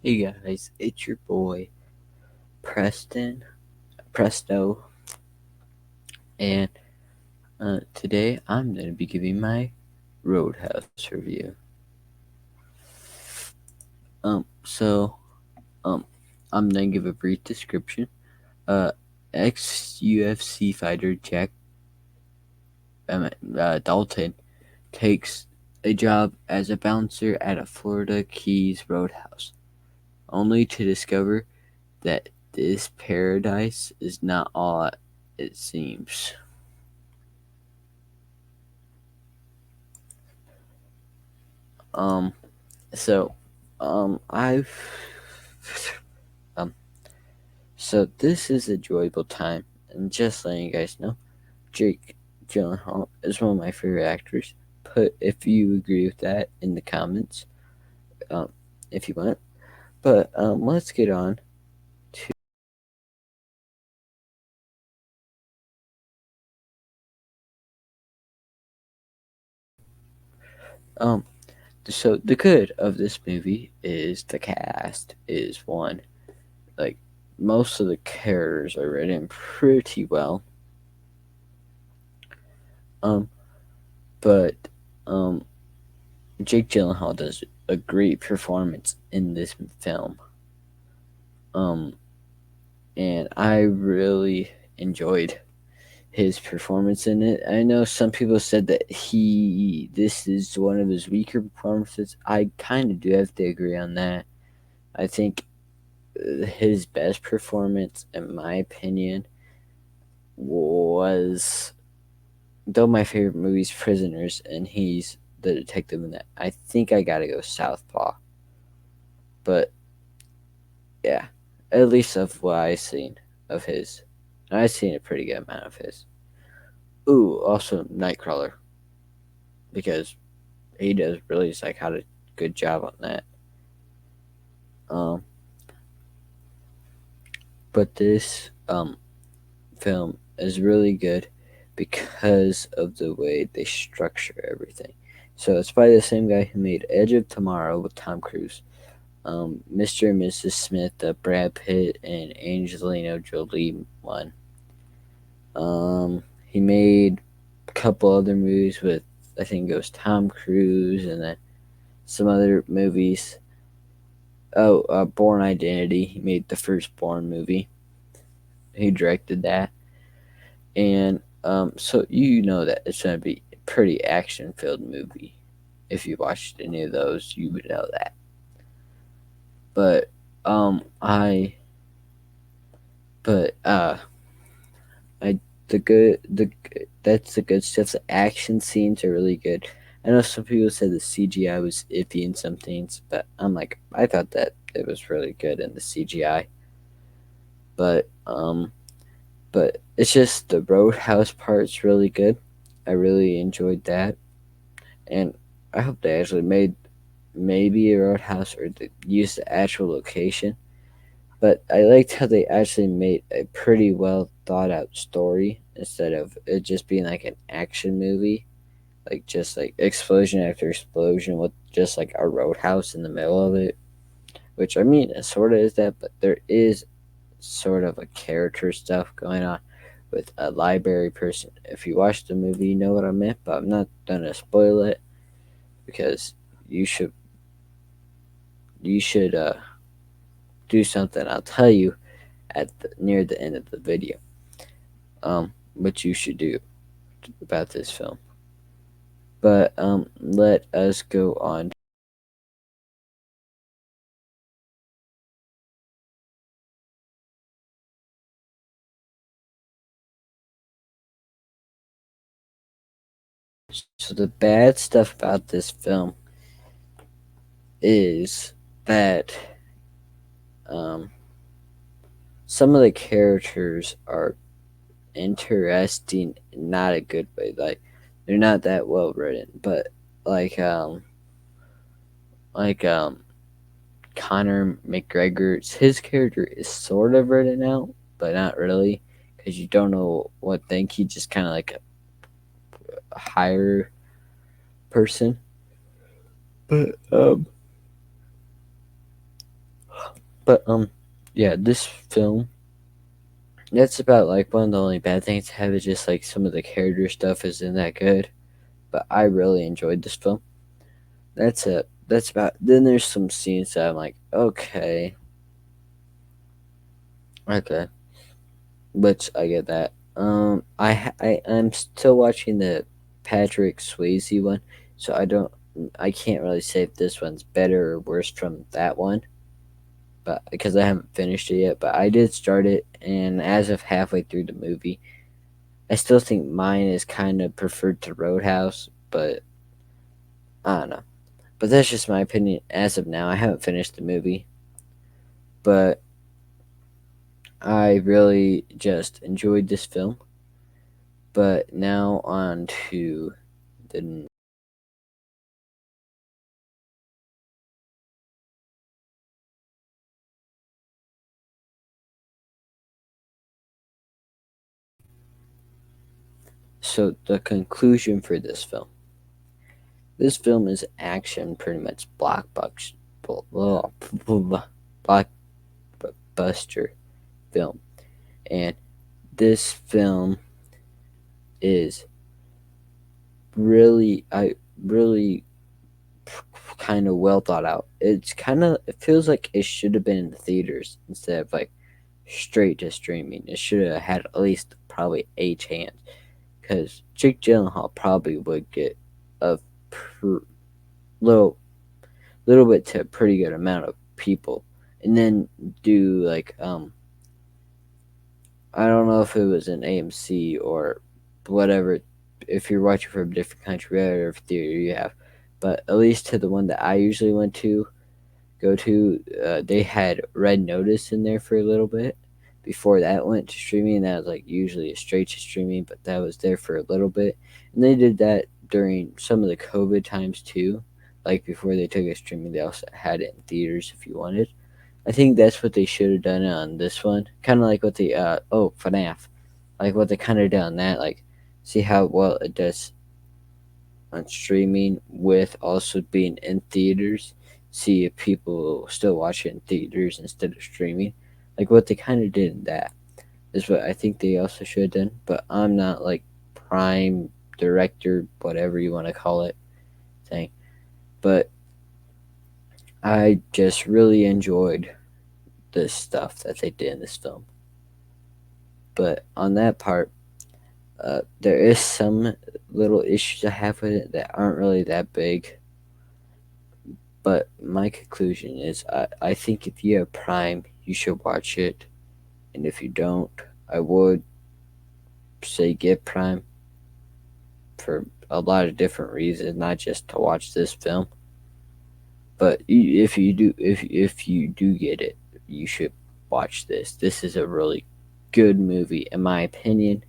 Hey guys, it's your boy Presto, and today I'm going to be giving my Roadhouse review. So I'm going to give a brief description. Uh, Ex-UFC fighter Jack Dalton takes a job as a bouncer at a Florida Keys Roadhouse, only to discover that this paradise is not all it seems. Um, So, I've um, so this is a enjoyable time, and just letting you guys know, Jake Gyllenhaal is one of my favorite actors. Put if you agree with that in the comments, um, if you want. But let's get on to um. So the good of this movie is the cast is one. Like most of the characters are written pretty well. Um, but um, Jake Gyllenhaal does a great performance in this film. Um, and I really enjoyed his performance in it. I know some people said that this is one of his weaker performances. I kind of do have to agree on that. I think his best performance, in my opinion, was though my favorite movie is Prisoners, and he's the detective in that. I think I gotta go Southpaw, but yeah, at least of what I've seen of his. And I've seen a pretty good amount of his. Ooh, also Nightcrawler, because he does really had a good job on that. Um, but this film is really good because of the way they structure everything. So it's by the same guy who made Edge of Tomorrow with Tom Cruise, Mr. and Mrs. Smith, the Brad Pitt and Angelina Jolie one. He made a couple other movies with I think it was Tom Cruise and then some other movies. Oh, Born Identity. He made the first Born movie. He directed that, and so you know that it's going to be a pretty action-filled movie. If you watched any of those, you would know that. But I but I the good the that's the good stuff. The action scenes are really good. I know some people said the CGI was iffy in some things, but I thought that it was really good in the CGI. But it's just the Roadhouse part's really good. I really enjoyed that, and I hope they actually made maybe a Roadhouse or they used the actual location. But I liked how they actually made a pretty well thought out story instead of it just being like an action movie, like just like explosion after explosion with just like a roadhouse in the middle of it. Which I mean, it sort of is that, but there is sort of a character stuff going on with a library person. If you watch the movie, you know what I meant, but I'm not gonna spoil it because you should you should do something. I'll tell you near the end of the video. What you should do about this film. But let us go on. So the bad stuff about this film is that um, some of the characters are interesting, not a good way. Like they're not that well written, but like um, like Conor McGregor, his character is sort of written out, but not really, because you don't know what think. He just kind of like a higher person. But But yeah, this film, that's about like one of the only bad things to have is just like some of the character stuff isn't that good. But I really enjoyed this film. That's it. That's about. Then there's some scenes that I'm like, okay, okay, which I get that. I'm still watching the Patrick Swayze one, so I can't really say if this one's better or worse from that one, but because I haven't finished it yet. But I did start it, and as of halfway through the movie, I still think mine is kind of preferred to Roadhouse, but I don't know. But that's just my opinion as of now. I haven't finished the movie, but I really just enjoyed this film. But now on to the. So the conclusion for this film. This film is action, pretty much blockbuster film, and this film is really kind of well thought out. It feels like it should have been in the theaters instead of like straight to streaming. It should have had at least probably a chance because Jake Gyllenhaal probably would get a pr- little bit to a pretty good amount of people, and then do like I don't know if it was an AMC or whatever. If you're watching from a different country, whatever theater you have, but at least to the one that I usually go to, they had Red Notice in there for a little bit before that went to streaming. That was like usually a straight to streaming, but that was there for a little bit, and they did that during some of the COVID times too. Like before they took it streaming, they also had it in theaters if you wanted. I think that's what they should have done on this one. Kind of like what the FNAF, like what they kind of done on that. Like, see how well it does on streaming with also being in theaters. See if people still watch it in theaters instead of streaming. Like what they kind of did in that is what I think they also should have done. But I'm not like prime director, whatever you want to call it, thing. But I just really enjoyed the stuff that they did in this film. But on that part, there is some little issues I have with it that aren't really that big. But my conclusion is I think if you have Prime, you should watch it. And if you don't, I would say get Prime for a lot of different reasons, not just to watch this film. But if you do get it, you should watch this. This is a really good movie, in my opinion.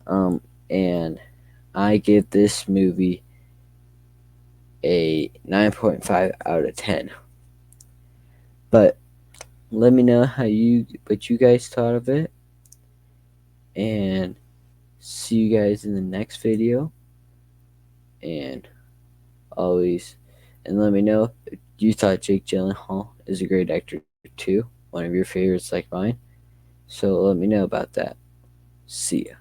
And I give this movie a 9.5 out of 10. But let me know what you guys thought of it, and see you guys in the next video. And always, and let me know if you thought Jake Gyllenhaal is a great actor too, one of your favorites like mine. So let me know about that. See ya.